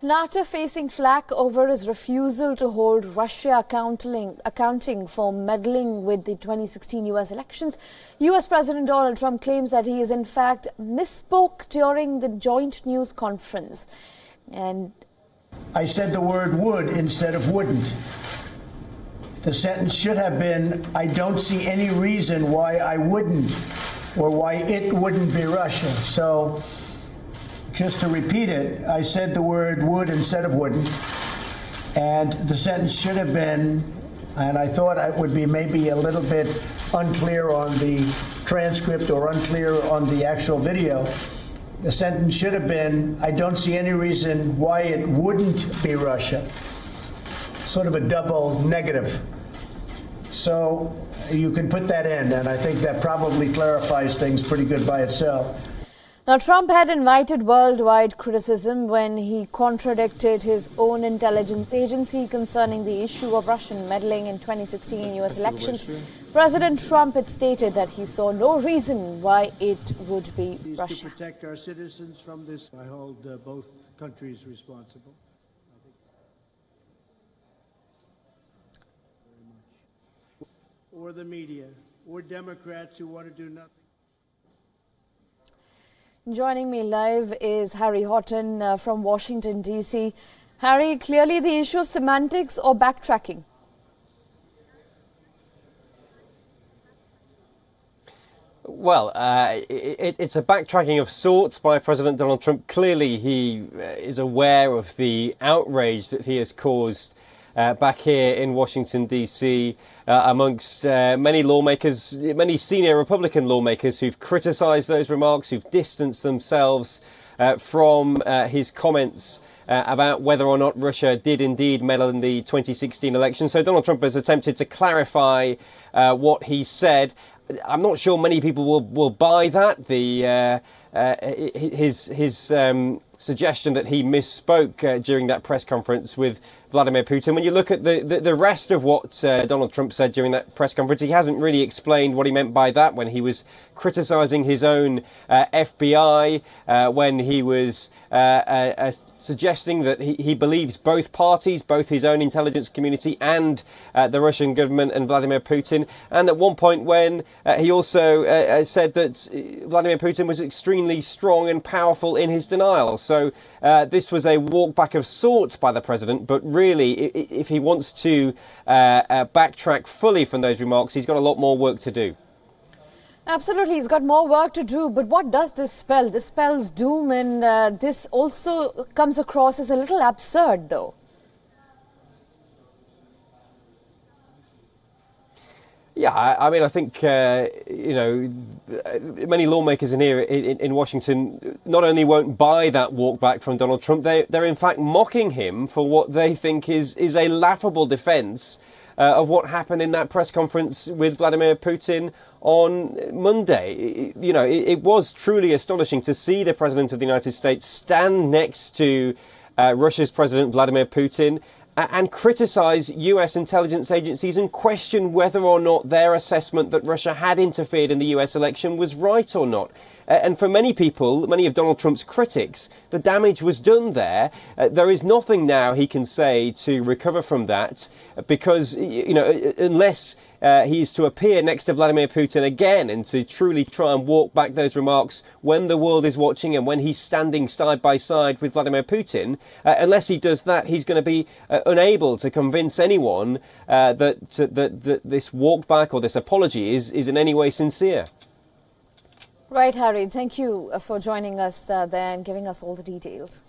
NATO facing flack over his refusal to hold Russia accounting for meddling with the 2016 US elections. US President Donald Trump claims that he is in fact misspoke during the joint news conference. And I said the word would instead of wouldn't. The sentence should have been, I don't see any reason why I wouldn't or why it wouldn't be Russia. So just to repeat it, I said the word would instead of wouldn't, and the sentence should have been, and I thought it would be maybe a little bit unclear on the transcript or unclear on the actual video. The sentence should have been, I don't see any reason why it wouldn't be Russia. Sort of a double negative. So you can put that in, and I think that probably clarifies things pretty good by itself. Now, Trump had invited worldwide criticism when he contradicted his own intelligence agency concerning the issue of Russian meddling in 2016 US elections. President Trump had stated that he saw no reason why it would be Russia. To protect our citizens from this, I hold both countries responsible. Or the media, or Democrats who want to do nothing. Joining me live is Harry Houghton from Washington, D.C. Harry, clearly the issue of semantics or backtracking? Well, it's a backtracking of sorts by President Donald Trump. Clearly, he is aware of the outrage that he has caused back here in Washington, D.C., amongst many lawmakers, many senior Republican lawmakers who've criticised those remarks, who've distanced themselves from his comments about whether or not Russia did indeed meddle in the 2016 election. So Donald Trump has attempted to clarify what he said. I'm not sure many people will buy that. His suggestion that he misspoke during that press conference with Vladimir Putin. When you look at the rest of what Donald Trump said during that press conference, he hasn't really explained what he meant by that when he was criticising his own FBI, when he was suggesting that he believes both parties, both his own intelligence community and the Russian government and Vladimir Putin. And at one point when he also said that Vladimir Putin was extremely strong and powerful in his denial. So this was a walk back of sorts by the president, but really, if he wants to backtrack fully from those remarks, he's got a lot more work to do. Absolutely, he's got more work to do. But what does this spell? This spells doom, and this also comes across as a little absurd, though. Yeah, I mean, I think, you know, many lawmakers in here in Washington not only won't buy that walk back from Donald Trump, they're in fact mocking him for what they think is a laughable defence of what happened in that press conference with Vladimir Putin on Monday. You know, it was truly astonishing to see the President of the United States stand next to Russia's President Vladimir Putin and criticise US intelligence agencies and question whether or not their assessment that Russia had interfered in the US election was right or not. And for many people, many of Donald Trump's critics, the damage was done there. There is nothing now he can say to recover from that because, you know, unless he is to appear next to Vladimir Putin again and to truly try and walk back those remarks when the world is watching and when he's standing side by side with Vladimir Putin. Unless he does that, he's going to be unable to convince anyone that this walk back or this apology is in any way sincere. Right, Harry. Thank you for joining us there and giving us all the details.